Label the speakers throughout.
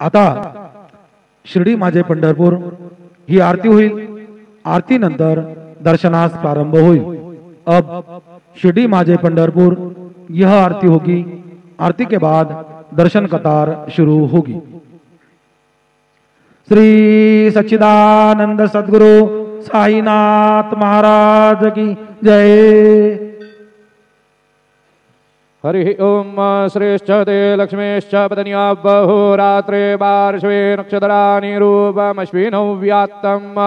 Speaker 1: आता शिर्डी माझे पंढरपूर ही आरती होईल। आरती नंतर दर्शनास प्रारंभ होईल। अब शिर्डी माझे पंढरपुर यह आरती होगी। आरती के बाद दर्शन कतार शुरू होगी। श्री सच्चिदानंद सद्गुरु साईनाथ महाराज की जय।
Speaker 2: हरि ओम श्रेष्ठ दे लक्ष्मीश्च पत्न्या बहुरात्रे पार्श्वे नक्षत्राणि रूपमश्विनौ व्यात्तम्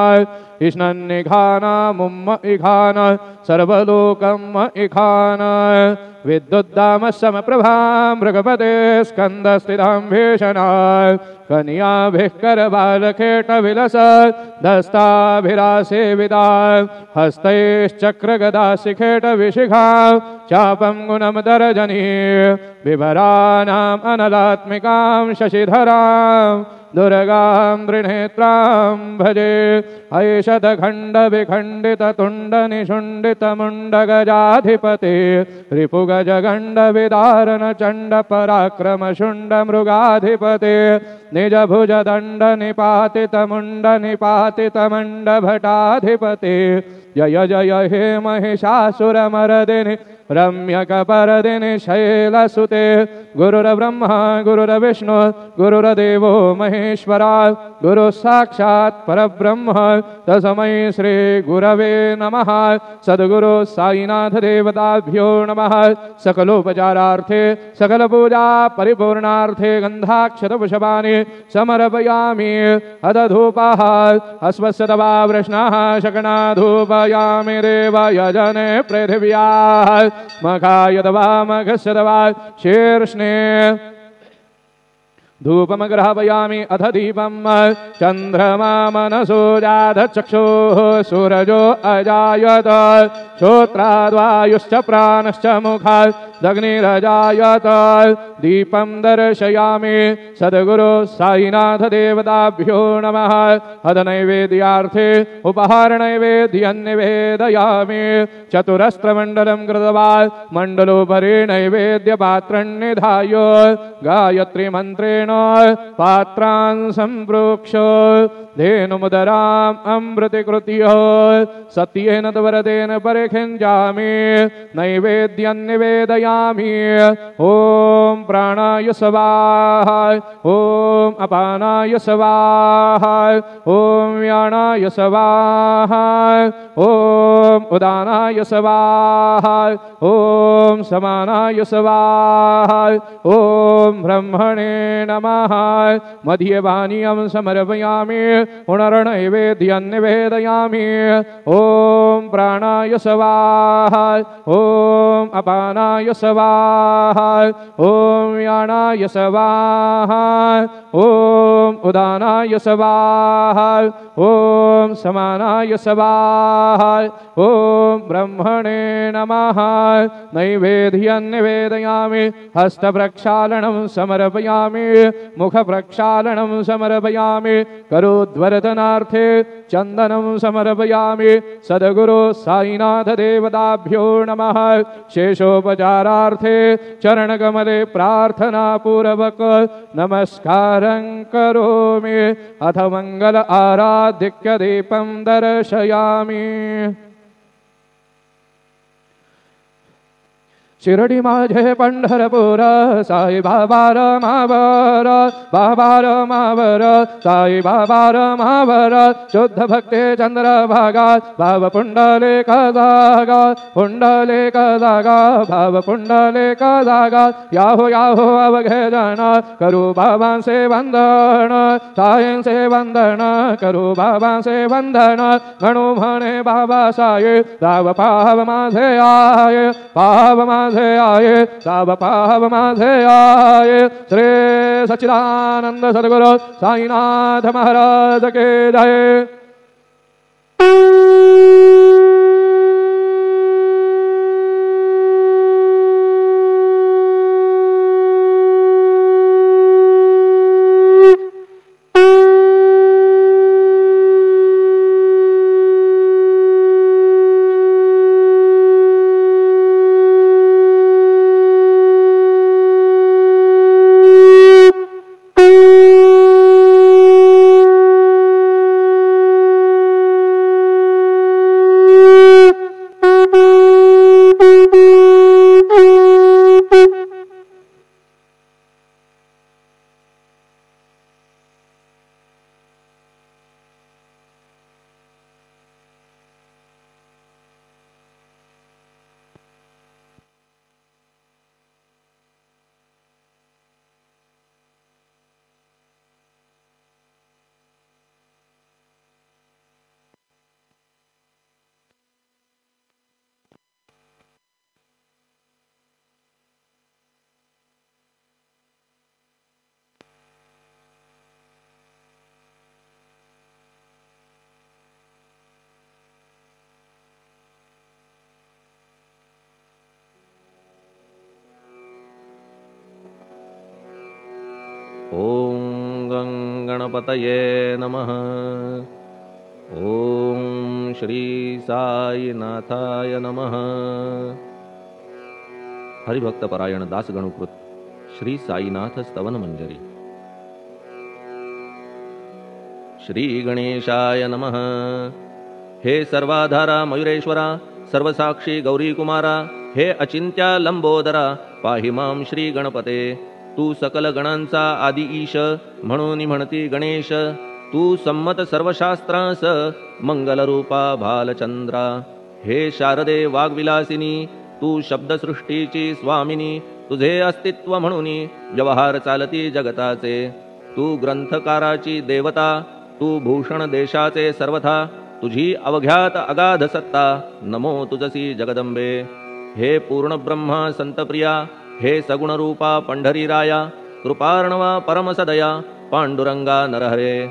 Speaker 2: इष्णन्निघान मुम्म इघान सर्वलोकम् इघान विद्युद्दाम समप्रभां मृगपते स्कन्दस्थितां भीषणा कन्याभिः करबालखेटविलस दस्ताभिरासेविता हस्तैश्चक्रगदाशिखेटविशिखा चापं गुणमदर्जनी बिभराणाम् अनलात्मिकां शशिधरां दुर्गां त्रिनेत्रां भजे। ऐषदखण्डविखण्डिततुण्डनिषुण्डितमुण्डगजाधिपते रिपुगजगण्डविदारणचण्डपराक्रमशुण्डमृगाधिपते निजभुजदण्डनिपातितमुण्डनिपातितमण्डभटाधिपते जय जय हे महिषासुरमर्दिनि रम्यकपर्दिनि शैलसुते गुरुर्ब्रह्मा गुरुर्विष्णु गुरुर्देवो महेश्वरा गुरु साक्षात् परब्रह्म तस्मै श्री गुरवे नमः। सद्गुरु साईनाथ देवताभ्यो नमः। सकलोपचारार्थे सकल पूजा परिपूर्णार्थे गन्धाक्षतपुष्पाणि समर्पयामि। अदधूपः अस्वस्यतवा वृष्णः शकना धूपयामि देवयजने पृथिव्याः मखायतवा मघस्यतवा शीर्ष्णे धूपमग्रहपयामि। अथ दीपं चन्द्रमा मनसो जातचक्षुः सूरजो अजायत श्रोत्राद्वायुश्च प्राणश्च मुखादग्निरजायत। दीपं दर्शयामि। सद्गुरु साईनाथ देवताभ्यो नमः। अथ नैवेद्यार्थे उपहारनैवेद्यं निवेदयामि। चतुरस्त्रमण्डलं कृत्वा मण्डलोपरि नैवेद्यपात्रं निधाय गायत्री मन्त्रेण पात्रान् सम्प्रोक्ष धेनुमुदराम् अमृतीकृत्य सत्येन त्वरतेन परिखिञ्जामि नैवेद्यं निवेदयामि। ॐ प्राणाय स्वाहा ॐ अपानाय स्वाहा ॐ व्यानाय स्वाहा ॐ उदानाय स्वाहा ॐ समानाय स्वाहा ॐ ब्रह्मणे नमः। मध्यपानीयं समर्पयामि। पुनर्नैवेद्यं निवेदयामि। ॐ प्राणाय स्वाहा ॐ अपानाय स्वाहा ॐ व्यानाय स्वाहा ॐ उदानाय स्वाहा ॐ समानाय स्वाहा ॐ ब्रह्मणे नमः। नैवेद्यं निवेदयामि। हस्तप्रक्षालनं समर्पयामि। मुखप्रक्षालनं समर्पयामि। करोद्वर्धनार्थे चन्दनं समर्पयामि। सद्गुरु साईनाथ देवताभ्यो नमः। शेषोपचारार्थे चरणकमले प्रार्थनापूर्वक नमस्कारं करोमि। अथ मंगल आराधिक्य दीपं दर्शयामि। शिरडी माझे पंढरपूर साई बाबा रमावर बाबा रमावर साई बाबा रमावर शुद्ध भक्ते चंद्रभागा भाव पुंडलिक जागा पुंडलिक जागा भाव पुंडलिक जागा याहो याहो अवघे जन करू बाबा से वंदन साई से वंदन करू बाबा से वंदन गणु म्हणे बाबा साई दाव पाव माझे आये पाव आये सब पाप माझे आये। श्री सच्चिदानंद सद्गुरु साईनाथ महाराज के जय।
Speaker 3: गणपतये नमः। ओम श्री साईनाथाय नमः। हरिभक्त परायण दास गणुकृत श्री साईनाथ स्तवन मंजरी। श्री गणेशाय नमः। हे सर्वाधारा मयुरेश्वरा, सर्वसाक्षी गौरी कुमारा, हे अचिंत्या लंबोदरा, पाहि मां श्री गणपते। तू सकल गणांचा आदि ईश, म्हणून म्हणती गणेश। तू संमत सर्वशास्त्रांस, मंगलरूपा भालचंद्रा। हे शारदे वाग्विलासिनी, तू शब्दसृष्टीची स्वामिनी। तुझे अस्तित्व म्हणून व्यवहार चालती जगताचे। तू ग्रंथकाराची देवता, तू भूषण देशाचे सर्वथा। तुझी अवघ्यात अगाध सत्ता, नमो तुझसी जगदंबे। हे पूर्ण ब्रह्मा संतप्रिया, हे सगुण रूपा पंढरीराया। कृपार्णवा परमसदया, पांडुरंगा नरहरे।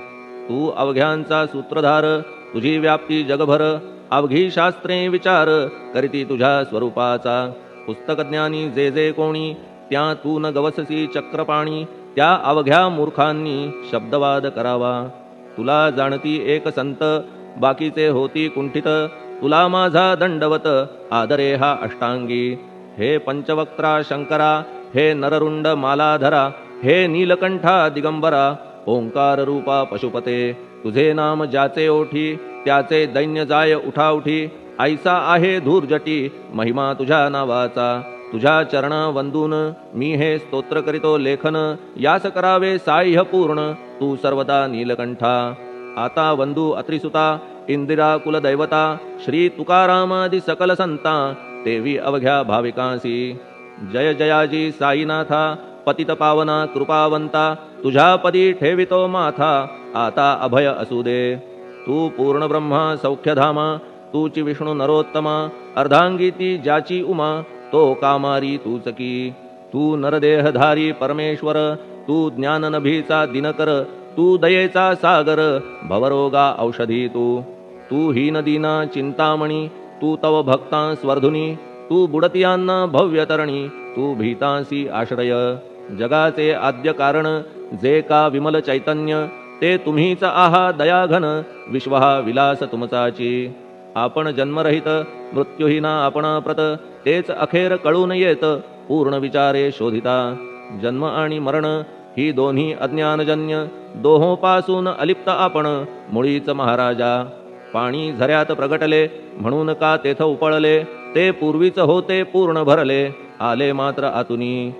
Speaker 3: तू अवघ्यांचा सूत्रधार, तुझी व्याप्ती जगभर। अवघी शास्त्रे विचार, करीती तुझ्या स्वरूपाचा। पुस्तकज्ञानी जे जे कोणी, त्या तू न गवससी चक्रपाणी। त्या अवघ्या मूर्खांनी शब्दवाद करावा। तुला जाणती एक संत, बाकीचे होती कुंठित। तुला माझा दंडवत, आदरे हा अष्टांगी। हे पंचवक्त्रा शंकरा, हे नररुंड मालाधरा। हे नीलकंठा दिगंबरा, ओंकार रूपा पशुपते। तुझे नाम ज्याचे ओठी, त्याचे दैन्य जाय उठाउठी। ऐसा आहे धूर्जटी, महिमा तुझ्या नावाचा। तुझ्या चरण वंदून मी हे स्तोत्र करीतो लेखन। यास करावे साह्य पूर्ण, तू सर्वदा नीलकंठा। आता वंदू अत्रिसुता, इंदिरा कुलदैवता। श्री तुकारामादि सकल संता, देवी अवघ्या भाविकांसी। जय जयाजी साईनाथा, पतित पावना कृपावंता। तुझ्या पदी ठेवितो माथा, आता अभय असू दे। तू पूर्ण ब्रह्मा सौख्यधामा, तूची विष्णू नरोत्तमा। अर्धांगी ती ज्याची उमा, तो कामारी तूच की। तू नरदेहधारी परमेश्वर, तू ज्ञाननभीचा दिनकर। तू दयेचा सागर, भवरोगा औषधी तू। तू हीन दीना चिंतामणी, तू तव भक्तां स्वर्धुनी। तू बुडतियांना भव्यतरणी, तू भीतांसी आश्रय। जगाचे आद्य कारण, जे का विमल चैतन्य। ते तुम्हीच आहा दयाघन, विश्व हा विलास तुमचाची। आपण जन्मरहित, मृत्यूहीना आपण प्रत। तेच अखेर कळून येत, पूर्ण विचारे शोधिता। जन्म आणि मरण ही दोन्ही अज्ञानजन्य। दोहोपासून अलिप्त आपण, मुळीच महाराजा। पाणी झऱ्यात प्रगटले, म्हणून का तेथ उपळले। ते पूर्वीच होते पूर्ण भरले, आले मात्र आतुनी।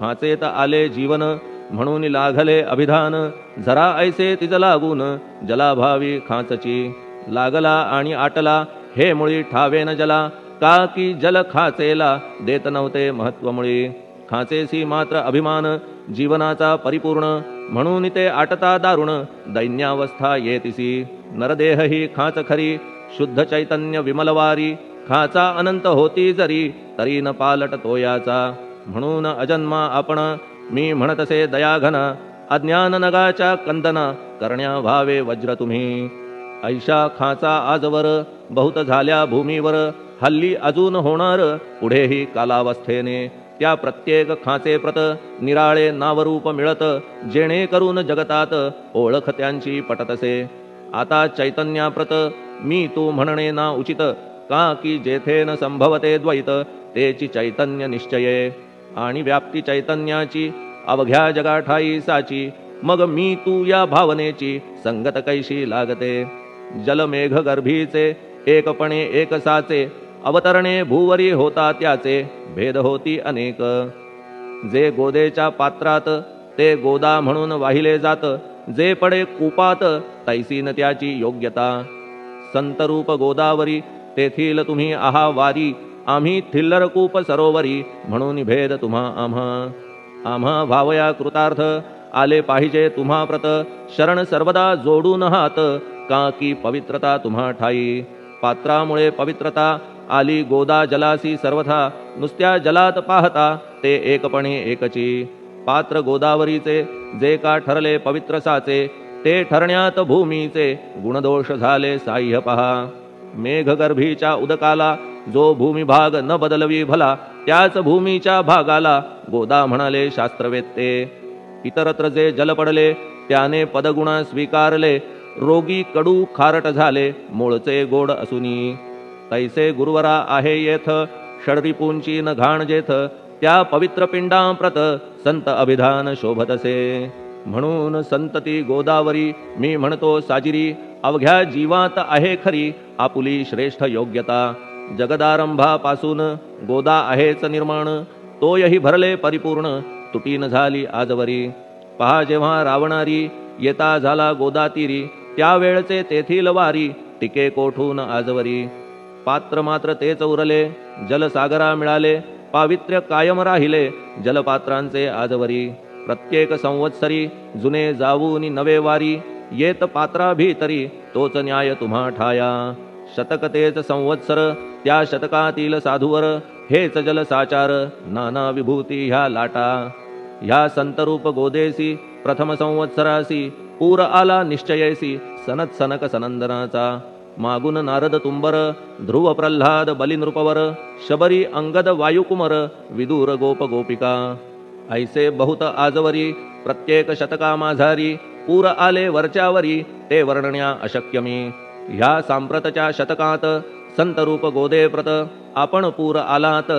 Speaker 3: खाचेत आले जीवन, म्हणून लागले अभिधान। झरा ऐसे तिज लागून, जलाभावी खाचची। लागला आणि आटला, हे मुळी ठावेन जला। का की जल खाचेला, देत नव्हते महत्व मुळी। खाचेसी मात्र अभिमान, जीवनाचा परिपूर्ण। म्हणून ते आटता दारुण, दैन्यावस्था येतिसी। नरदेह ही खाच खरी, शुद्ध चैतन्य विमलवारी। खाचा अनंत होती जरी, तरी न पालट तोयाचा। म्हणून अजन्मा आपण, मी म्हणतसे दयाघन। अज्ञान नगाच्या कंदना, करण्या व्हावे वज्र तुम्ही। ऐशा खाचा आजवर, बहुत झाल्या भूमीवर। हल्ली अजून होणार, पुढेही कालावस्थेने। त्या प्रत्येक खाचे प्रत, निराळे नावरूप मिळत। जेणे करून जगतात, ओळख त्यांची पटतसे। आता चैतन्याप्रत, मी तू म्हणणे ना उचित। का की जेथे न संभवते द्वैत, तेची चैतन्य निश्चये। आणि व्याप्ती चैतन्याची, अवघ्या जगाठाई साची। मग मी तू या भावनेची, संगत कैशी लागते। जलमेघ गर्भीचे, एकपणे एक साचे। अवतरणे भूवरी होता त्याचे, भेद होती अनेक। जे गोदेच्या पात्रात, ते गोदा म्हणून वाहिले जात। जे पडे कूपात, तैसीन त्याची योग्यता। संतरूप गोदावरी, तेथील तुम्ही आहा वारी। आम्ही थिल्लर कूप सरोवरी, म्हणून भेद तुम्हा आम्हा। आम्हा भावया कृतार्थ, आले पाहिजे तुम्हा प्रत। शरण सर्वदा जोडून हात, का की पवित्रता तुम्हा ठाई। पात्रामुळे पवित्रता, आली गोदा जलासी सर्वथा। नुसत्या जलात पाहता, ते एकपणे एकची। पात्र गोदावरीचे, जे का ठरले पवित्र साचे। ते ठरण्यात भूमीचे, गुणदोष झाले साह्य पहा। मेघगर्भीच्या उदकाला, जो भूमिभाग न बदलवी भला। त्याच भूमीच्या भागाला, गोदा म्हणाले शास्त्रवेत्ते। इतरत्र जे जल पडले, त्याने पदगुणा स्वीकारले, रोगी कडू खारट झाले, मूळचे गोड असुनी. तैसे गुरुवरा आहे येथ, षडरिपूंची न घाण जेथ, त्या पवित्र पिंडाप्रत संत अभिधान शोभतसे. म्हणून संतती गोदावरी मी म्हणतो साजिरी, अवघ्या जीवात आहे खरी आपुली श्रेष्ठ योग्यता. जगदारंभापासून गोदा आहेच निर्माण, तोयही भरले परिपूर्ण, तुटी न झाली आजवरी. पहा जेव्हा रावणारी येता झाला गोदातीरी, त्यावेळचे तेथील वारी टिके कोठून आजवरी. पात्र मात्र तेच उरले, जलसागरा मिळाले, पावित्र्य कायम राहिले जलपात्रांचे आजवरी. प्रत्येक संवत्सरी जुने जाऊनी नवे वारी, येत पात्रा भीतरी तोच न्याय तुम्हा ठाया. शतक तेच संवत्सर त्या शतकातील साधूवर, हेच जलसाचार नाना विभूती ह्या लाटा. ह्या संतरूप गोदेसी प्रथम संवत्सरासी, पूर आला निश्चयेसी सनत सनक सनंदनाचा. मागून नारद तुंबर, ध्रुव प्रल्हाद बलिनृपवर, शबरी अंगद वायुकुमर, विदूर गोप गोपिका. ऐसे बहुत आजवरी प्रत्येक शतका माझारी, पूर आले वरच्यावरी ते वर्णण्या अशक्य मी. ह्या सांप्रतच्या शतकात संतरूप गोदे प्रत, आपण पूर आलात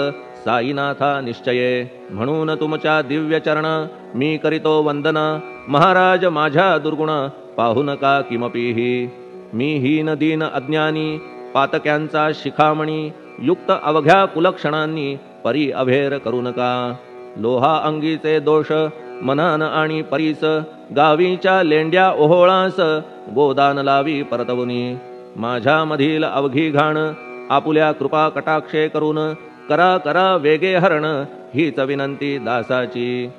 Speaker 3: साईनाथा निश्चये. म्हणून तुमच्या दिव्य चरण मी करीतो वंदना, महाराज माझ्या दुर्गुण पाहू नका किमपीही. मी हीन दीन अज्ञानी पातक्यांचा शिखामणी, युक्त अवघ्या कुलक्षणांनी परी अभेर करू नका. लोहा अंगीचे दोष मनान आणि परीस, गावीच्या लेंड्या ओहोळास गोदान लावी परतवुनी. माझ्या मधील अवघी घाण आपुल्या कृपा कटाक्षे करून, करा करा वेगे हरण हीच विनंती दासाची.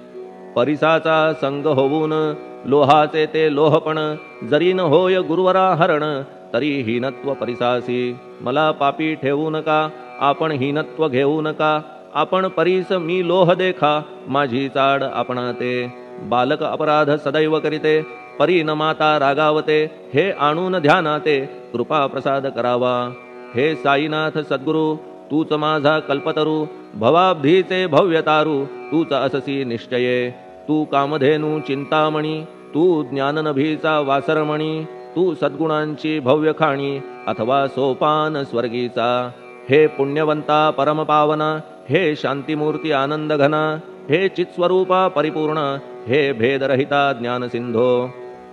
Speaker 3: परिसाचा संग होऊन लोहाचे ते लोहपण, जरी न होय गुरुवरा हरण तरी हीनत्व परिसासी. मला पापी ठेवू नका, आपण हीनत्व घेऊ नका. आपण परीस मी लोह देखा, माझी चाड आपणाते. बालक अपराध सदैव करीते, परी न माता रागावते. हे आणून ध्यानाते कृपा प्रसाद करावा. हे साईनाथ सद्गुरु तूच माझा कल्पतरू, भवाब्धीचे भव्यतारू तूच अससी निश्चये. तू कामधेनू चिंतामणी, तू ज्ञाननभीचा वासरमणी, तू सद्गुणांची भव्य खाणी अथवा सोपान स्वर्गीचा. हे पुण्यवंता परमपावना, हे शांतिमूर्ती आनंद घना, हे चित्स्वरूपा परिपूर्ण, हे भेदरहिता ज्ञानसिंधो.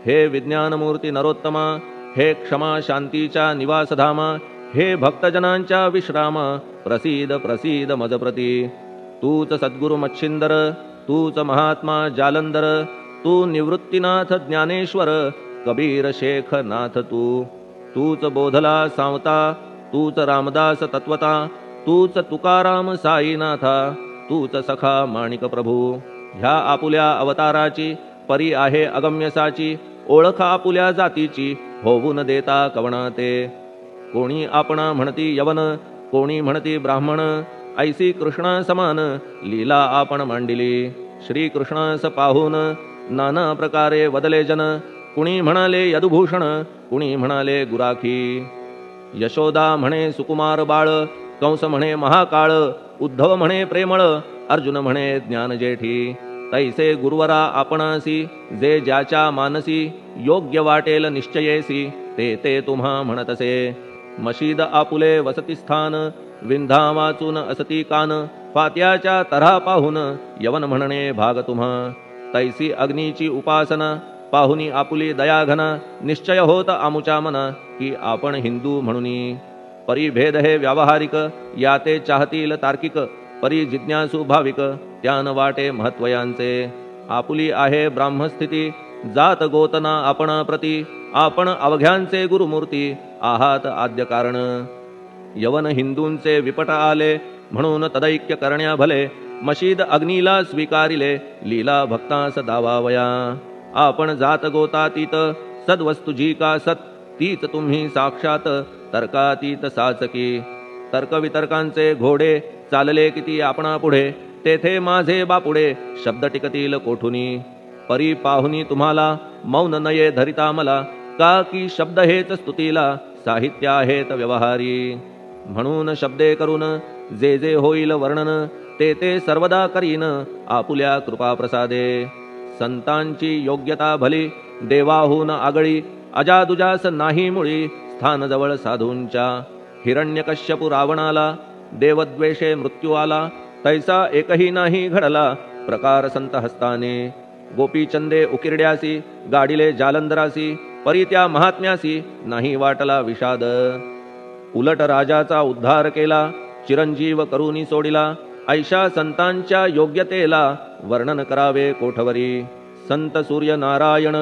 Speaker 3: हे विज्ञानमूर्ती नरोत्तमा, हे क्षमा शांतीच्या निवासधामा, हे भक्तजनांच्या विश्रामा, प्रसीद प्रसीद मजप्रती. तूच सद्गुरु मच्छिंदर, तूच महात्मा जालंधर, तू निवृत्तीनाथ ज्ञानेश्वर, कबीर शेख नाथ तू. तूच बोधला सांवता, तूच रामदास तत्वता, तूच तुकाराम साईनाथा, तूच सखा माणिक प्रभू. ह्या आपुल्या अवताराची परी आहे अगम्यसाची, ओळख आपुल्या जातीची होऊन देता कवणाते. कोणी आपणा म्हणती यवन, कोणी म्हणती ब्राह्मण, ऐसी कृष्णा समान लीला आपण मांडिली. श्री कृष्णास पाहून नाना प्रकारे वदले जन, कुणी म्हणाले यदुभूषण, कुणी म्हणाले गुराखी. यशोदा म्हणे सुकुमार बाळ, कंस म्हणे महाकाळ, उद्धव म्हणे प्रेमळ, अर्जुन म्हणे ज्ञानजेठी. तैसे गुरुवरा आपणासी, जे ज्याच्या मानसी योग्य वाटेल निश्चयेसी, ते ते तुम्हा म्हणतसे. मशीद आपुले वसतिस्थान, विंधा वाचून असती कान, फात्याच्या तऱ्हा पाहून यवन म्हणणे भाग तुम्हा. तैसी अग्नीची उपासना पाहुनी आपुली दयाघना, निश्चय होत आमुच्या मना की आपण हिंदू म्हणूनी. परिभेद हे व्यावहारिक, याते चाहतील तार्किक, परी जिज्ञासू भाविक त्यान वाटे महत्वयांचे. आपुली आहे ब्राह्मस्थिती, जात गोतना आपणा प्रती, आपण अवघ्यांचे गुरुमूर्ती आहात आद्य कारण. यवन हिंदूंचे विपट आले, म्हणून तदैक्य करण्या भले, मशीद अग्नीला स्वीकारिले, लीला भक्तास दावावया. आपण जात गोतातीत, सद्वस्तु जी का सत, तीच तुम्ही साक्षात तर्कातीत साचकी. तर्कवितर्कांचे घोडे चालले किती आपणा पुढे, तेथे माझे बापुडे शब्द टिकतील कोठुनी. परी पाहुनी तुम्हाला मौन नये धरिता मला, का की शब्द हेच स्तुतीला साहित्य आहेत व्यवहारी. म्हणून शब्दे करून जे जे होईल वर्णन, ते ते सर्वदा करीन आपुल्या कृपा प्रसादे. संतांची योग्यता भली देवाहून आगळी अजादुजास नाही मुळी स्थान जवळ साधूंच्या हिरण्यकश्यपू रावणाला देवद्वेषे मृत्यू आला तैसा एकही नाही घडला प्रकार संत हस्ताने गोपीचंदे उकिरड्यासी गाडिले जालंधरासी परी त्या महात्म्यासी नाही वाटला विषाद उलट राजाचा उद्धार केला चिरंजीव करुनी सोडिला ऐशा संतांच्या योग्यतेला वर्णन करावे कोठवरी संत सूर्य नारायण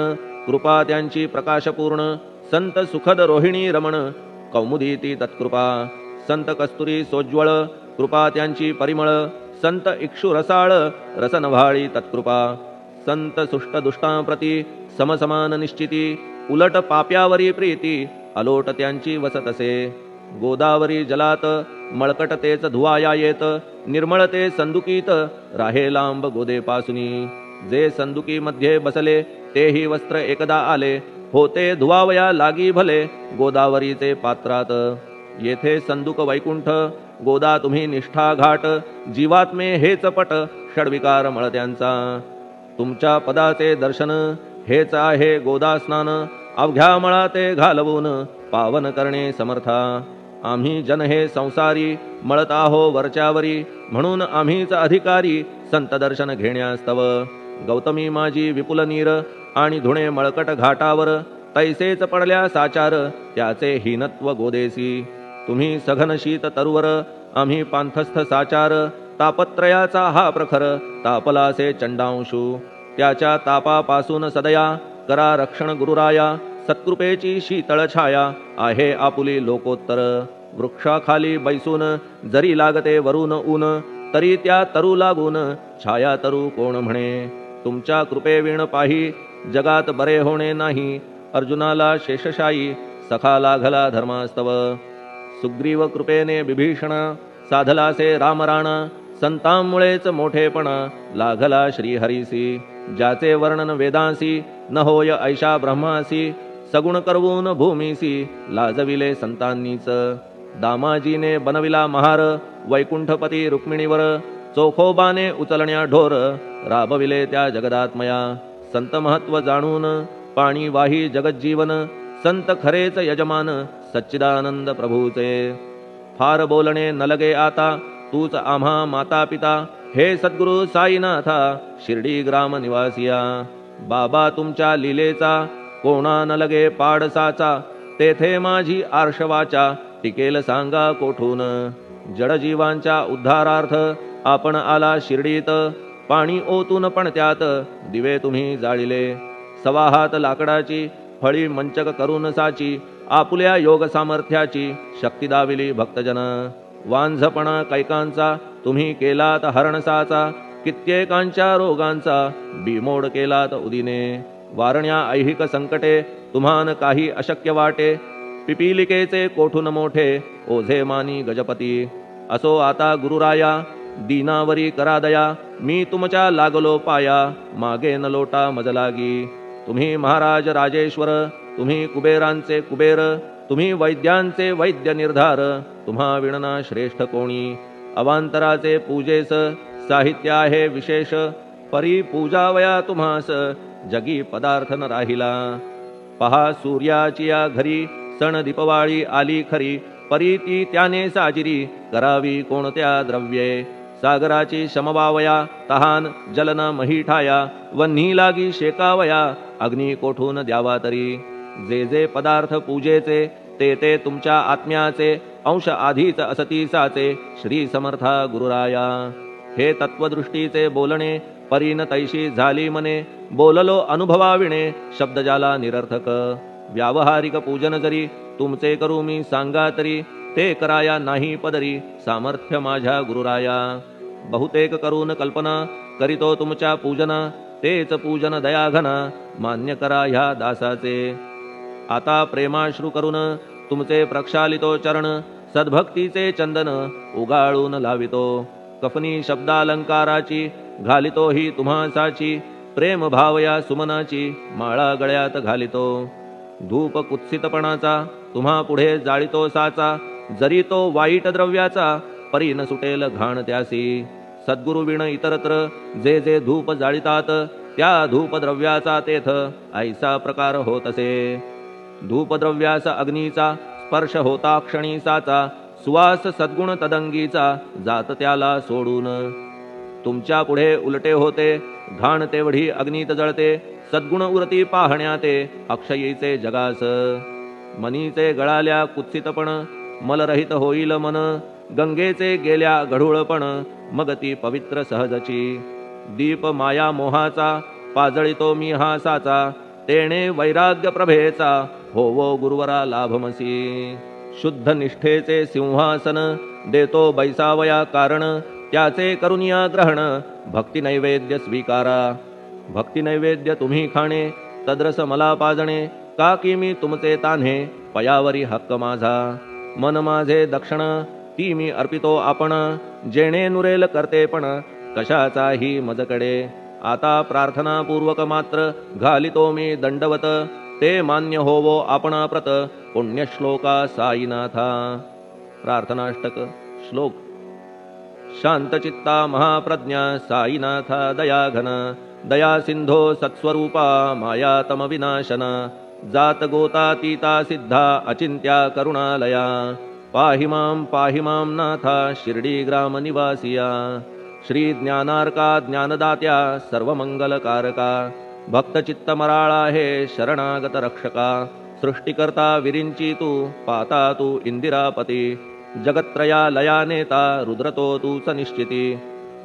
Speaker 3: कृपा त्यांची प्रकाशपूर्ण संत सुखद रोहिणी रमण कौमुदी ती तत्कृपा संत कस्तुरी सोज्वळ कृपा त्यांची परिमळ संत इक्षु रसाळ रसनव्हाळी तत्कृपा संत सुष्ट दुष्टांप्रती समसमान निश्चिती उलट पाप्यावरी प्रीती अलोट त्यांची वसतसे गोदावरी जलात मळकट तेच धुवाया येत निर्मळ ते संदुकीत राहे लांब गोदेपासुनी जे संदुकी मध्ये बसले तेही वस्त्र एकदा आले होते धुवावया लागी भले गोदावरीचे पात्रात येथे संदुक वैकुंठ गोदा तुम्ही निष्ठा घाट जीवात्मे हेच पट षडविकार मळ त्यांचा तुमच्या पदाचे दर्शन हेच आहे गोदा स्नान अवघ्या मळा ते घालवून पावन करणे समर्था आम्ही जन हे संसारी मळत आहो वरच्यावरी म्हणून आम्हीच अधिकारी संत दर्शन घेण्यास्तव गौतमी माझी विपुल नीर आणि धुणे मळकट घाटावर तैसेच पडल्या साचार त्याचे हीनत्व गोदेसी तुम्ही सघन शीत तरुवर आम्ही पांथस्थ साचार तापत्रयाचा हा प्रखर तापलासे चंडांशू त्याच्या तापापासून सदया करा रक्षण गुरुराया सत्कृपेची शीतळ छाया आहे आपुली लोकोत्तर वृक्षाखाली बैसून जरी लागते वरून ऊन तरी त्या तरू लागून छाया तरू कोण म्हणे तुमच्या कृपेविण पाही जगात बरे होणे नाही अर्जुनाला शेषशायी सखा लागला धर्मास्तव सुग्रीव कृपेने विभीषण साधलासे रामराणा संतांमुळेच मोठेपणा लागला श्रीहरीसी ज्याचे वर्णन वेदांसी न होय ऐशा ब्रह्मासी सगुण करवून भूमीसी लाजविले संतांनीच दामाजीने बनविला महार वैकुंठपती रुक्मिणीवर चोखोबाने उचलण्या ढोर राबविले त्या जगदात्मया संत महत्व जाणून पाणी वाही जगज्जीवन संत खरेच यजमान सच्चिदानंद प्रभूचे फार बोलणे न लगे आता तूच आम्हा माता पिता हे सद्गुरु साईनाथा शिर्डी ग्राम निवासिया बाबा तुमच्या लीलेचा कोणा न लगे पाडसाचा तेथे माझी आर्षवाचा टिकेल सांगा कोठून जडजीवांच्या उद्धारार्थ आपण आला शिर्डीत पाणी ओतून पण त्यात दिवे तुम्ही जाळिले सवा हात लाकडाची फळी मंचक करून साची आपुल्या योग सामर्थ्याची शक्ती दाविली भक्तजन वांझपणा कैकांचा तुम्ही केलात हरणसाचा कित्येकांच्या रोगांचा बिमोड केलात उदिने वारण्या ऐहिक संकटे तुम्हान काही अशक्य वाटे पिपीलिकेचे कोठून मोठे ओझे मानी गजपती असो आता गुरुराया दीनावरी करा दया मी तुमच्या लागलो पाया मागे न लोटा मजलागी तुम्ही महाराज राजेश्वर तुम्ही कुबेरांचे कुबेर तुम्ही वैद्यांचे वैद्य निर्धार तुम्हा विणना श्रेष्ठ कोणी अवांतराचे पूजेस साहित्य आहे विशेष परी पूजावया तुम्हास जगी पदार्थ न राहिला पहा सूर्याची या घरी सण दीपवाळी आली खरी परी ती त्याने साजिरी करावी कोणत्या द्रव्ये सागराची शमवावया तहान जलन महीठाया वन्ही लागी शेकावया अग्नी कोठून द्यावा तरी जे जे पदार्थ पूजेचे ते ते तुमच्या आत्म्याचे अंश आधीच असतीसाचे श्री समर्था गुरुराया हे तत्वदृष्टीचे बोलणे परीन तैशी झाली मने बोललो अनुभवाविणे शब्द जाला निरर्थक व्यावहारिक पूजन जरी तुमचे करू मी सांगा तरी ते कराया नाही पदरी सामर्थ्य माझ्या गुरुराया बहुतेक करून कल्पना करीतो तुमच्या पूजना तेच पूजन दयाघना मान्य करा ह्या दासाचे आता प्रेमाश्रू करून तुमचे प्रक्षालितो चरण सद्भक्तीचे चंदन उगाळून लावितो कफनी शब्दालंकाराची घालितो ही तुम्हासाची प्रेम भावया सुमनाची माळा गळ्यात घालितो धूप कुत्सितपणाचा तुम्हा पुढे जाळितो साचा जरी तो वाईट द्रव्याचा परी न सुटेल घाण त्यासी सद्गुरु विण इतरत्र जे जे धूप जाळितात त्या धूपद्रव्याचा तेथ ऐसा प्रकार होत असे. धूपद्रव्यास अग्नीचा स्पर्श होता क्षणी साचा, सुवास सद्गुण तदंगीचा जात त्याला सोडून. तुमच्या पुढे उलटे होते, घाण तेवढी अग्नीत जळते, सद्गुण उरती पाहण्याते अक्षयीचे जगास. मनीचे गळाल्या कुत्सितपण, मलरहित होईल मन, गंगेचे गेल्या गढूळपण, मग ती पवित्र सहजची. दीप माया मोहाचा पाजळितो मी हा साचा, तेणे वैराग्य प्रभेचा होवो गुरुवरा लाभमसी. शुद्ध निष्ठेचे सिंहासन देतो बैसावया कारण, त्याचे करुनिया ग्रहण भक्ती नैवेद्य स्वीकारा. भक्ती नैवेद्य तुम्ही खाणे, तद्रस मला पाजणे, का की मी तुमचे तान्हे पयावरी हक्क माझा. मन माझे दक्षिण ती मी अर्पितो आपण, जेणे नुरेल करतेपण कशाचाही मजकडे. आता प्रार्थनापूर्वक मात्र घालितो मी दंडवत, ते मान्य होवो आपण प्रत पुण्यश्लोका साईनाथा. प्रार्थनाष्टक. श्लोक. शांतचित्ता महाप्रज्ञा साईनाथा दयाघन, दया सिंधो सत्स्वरूपा मायातम विनाशन, जात गोतातीता सिद्धा अचिंत्या करुणालया. पाहि मां नाथा शिर्डी ग्राम निवासिया. श्री ज्ञानार्का ज्ञानदात्या सर्वमंगलकारका, भक्तचित्त मराळा हे शरणागत रक्षका. सृष्टिकर्ता विरिंची तू पाता तू इंदिरापती, जगत्त्रया लया नेता रुद्रतो तूच निश्चिती.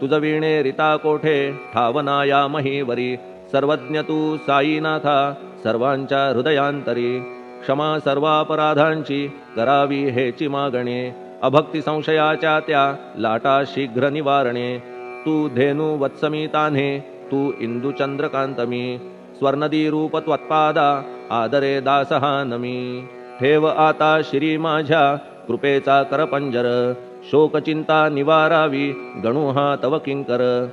Speaker 3: तुझ वीणे रिता कोठे ठावनाया महीवरी, सर्वज्ञ तू साईनाथा सर्वांच्या हृदयांतरी. क्षमा सर्वापराधांची करावी हेची मागणे, अभक्ती संशयाच्या त्या लाटा शीघ्र निवारणे. तू धेनू वत्समी तान्हे तू इंदू चंद्रकांतमी, स्वर्णदी रूप त्वत्पादा आदरे दासहा नमी. ठेव आता श्री माझ्या कृपेचा करपंजर, शोकचिंता निवारावी गणू हा तव किंकर.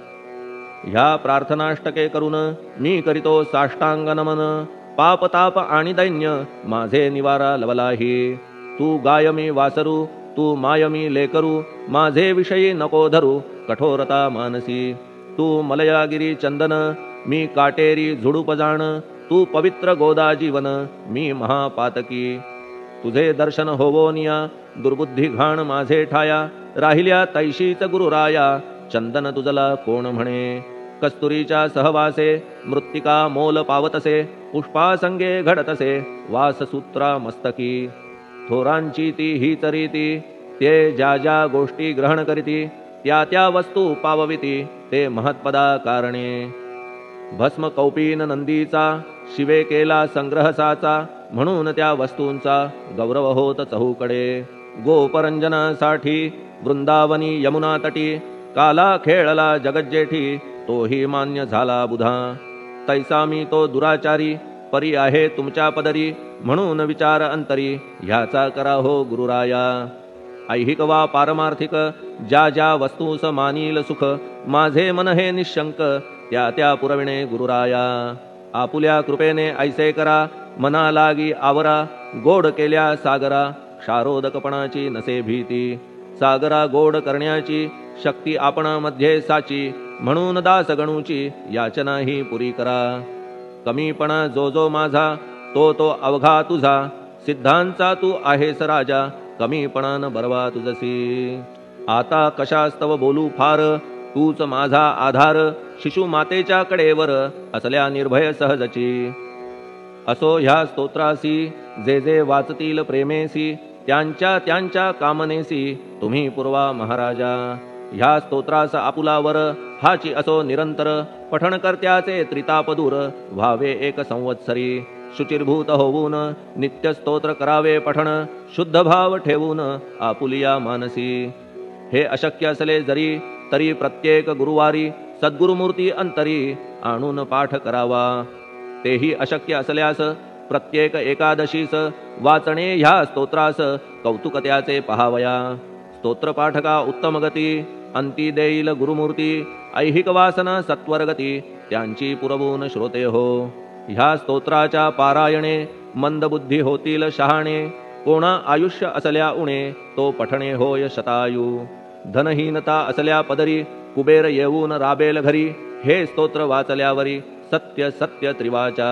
Speaker 3: ह्या प्रार्थनाष्टके करून मी करीतो साष्टांग नमन, पाप ताप आणि दैन्य माझे निवारा लवलाही. तू गाय मी वासरू तू माय मी लेकरू, माझे विषयी नको धरू कठोरता मानसी. तू मलयागिरी चंदन मी काटेरी झुडूप जाण, तू पवित्र गोदा जीवन मी महापातकी. तुझे दर्शन होवोनिया दुर्बुद्धी घाण माझे ठाया, राहिल्या तैशीच गुरुराया चंदन तुझला कोण म्हणे. कस्तुरीच्या सहवासे मृत्तिका मोल पावतसे, पुष्पासंगे घडतसे वाससूत्रा मस्तकी. थोरांची ती हीच रीती, ते ज्या ज्या गोष्टी ग्रहण करीती, त्या त्या वस्तू पावविती ते महत्पदा कारणे. भस्म कौपीन नंदीचा शिवे केला संग्रह साचा, म्हणून त्या वस्तूंचा गौरव होत चहूकडे. गोपरंजनासाठी वृंदावनी यमुना तटी, काला खेळला जगज्जेठी तोही मान्य झाला बुधा. तैसा मी तो दुराचारी परी आहे तुमच्या पदरी, म्हणून विचार अंतरी ह्याचा करा हो गुरुराया. ऐहिक वा पारमार्थिक ज्या ज्या वस्तूस मानील सुख, माझे मन हे निशंक त्या त्या पुरविणे गुरुराया. आपुल्या कृपेने ऐसे करा मना लागी आवरा, गोड केल्या सागरा क्षारोदकपणाची नसे भीती. सागरा गोड करण्याची शक्ती आपणामध्ये साची, म्हणून दास गणूची याचना ही पुरी करा. कमीपणा जो जो माझा तो तो अवघा तुझा, सिद्धांचा तू आहेस राजा कमीपणान बरवा तुझसी. आता कशास्तव बोलू फार तूच माझा आधार, शिशु मातेच्या कडेवर असल्या निर्भय सहजची. असो ह्या स्तोत्रासी जे जे वाचतील प्रेमेसी, त्यांच्या त्यांच्या कामनेसी तुम्ही पुरवा महाराजा. ह्या स्तोत्रास आपुलावर हाची असो निरंतर, पठणकर्त्याचे त्रितापदूर व्हावे एक संवत्सरी. शुचिर्भूत होऊन नित्य स्तोत्र करावे पठण, शुद्ध भाव ठेवून आपुलिया मानसी. हे अशक्य असले जरी तरी प्रत्येक गुरुवारी सद्गुरुमूर्ती अंतरी आणून पाठ करावा. तेही अशक्य असल्यास प्रत्येक एकादशीस वाचणे ह्या स्तोत्रास कौतुक त्याचे पहावया. स्तोत्रपाठका उत्तम गती अंती देईल गुरुमूर्ती, ऐहिक वासना सत्वरगती त्यांची पुरवून श्रोते हो. ह्या स्तोत्राच्या पारायणे मंदबुद्धी होतील शहाणे, कोणा आयुष्य असल्या उणे तो पठणे होय शतायू. धनहीनता असल्या पदरी कुबेर येऊन राबेल घरी, हे स्तोत्र वाचल्यावरी सत्य सत्य त्रिवाचा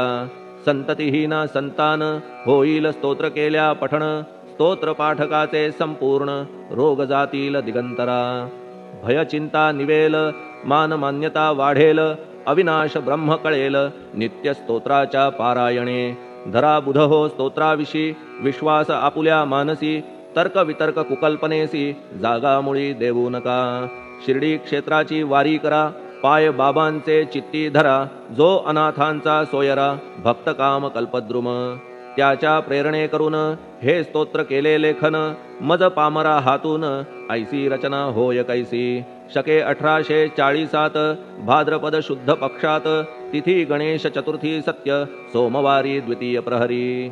Speaker 3: संततिहीना संतान होईल स्तोत्र केल्या पठण स्तोत्र पाठकाचे संपूर्ण रोग जातील दिगंतरा भय चिंता निवेल मान मान्यता वाढेल अविनाश ब्रह्म कळेल नित्य स्तोत्राच्या पारायणे धरा बुध हो स्तोत्राविषयी विश्वास आपुल्या मानसी तर्क वितर्क कुकल्पनेसी जागामुळी देऊ नका शिर्डी क्षेत्राची वारी करा पाय बाबांचे चित्ती धरा जो अनाथांचा सोयरा भक्त काम कल्पद्रुम त्याच्या प्रेरणे करून हे स्तोत्र केले लेखन मज पामरा हातून ऐसी रचना होय कैसी शके 1840 भाद्रपद शुद्ध पक्षात तिथी गणेश चतुर्थी सत्य सोमवारी द्वितीय प्रहरी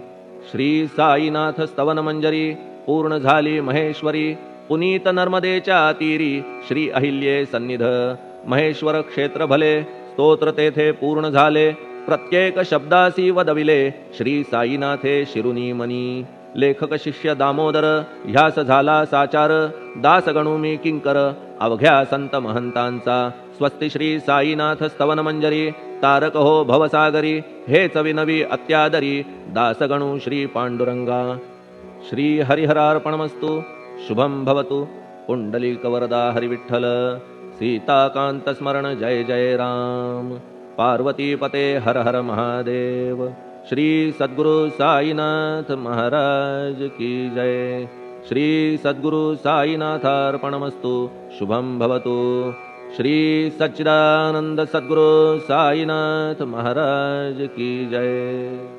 Speaker 3: श्री साईनाथ स्तवन मंजरी पूर्ण झाली महेश्वरी पुनीत नर्मदेच्या तीरी श्री अहिल्ये सन्निध महेश्वर क्षेत्र भले स्तोत्र तेथे पूर्ण झाले प्रत्येक शब्दासी वदविले श्री साईनाथे शिरुनी मनी लेखक शिष्य दामोदर ह्यास झाला साचार दास गणू मी किंकर अवघ्या संत महंतांचा स्वस्ति श्री साईनाथ स्तवन मंजरी तारक हो भवसागरी हेच विनवी अत्यादरी दास गणू श्री पांडुरंगा श्री हरिहरार्पणमस्तु शुभम भवतु पुंडलिक वरदा हरिविठ्ठल सीताकांत स्मरण जय जय राम पार्वती पते हर हर महादेव श्री सद्गुरु साईनाथ महाराज की जय श्री सद्गुरु साईनाथार्पणमस्तु शुभम भवतु श्री सच्चिदानंद सद्गुरु साईनाथ महाराज की जय।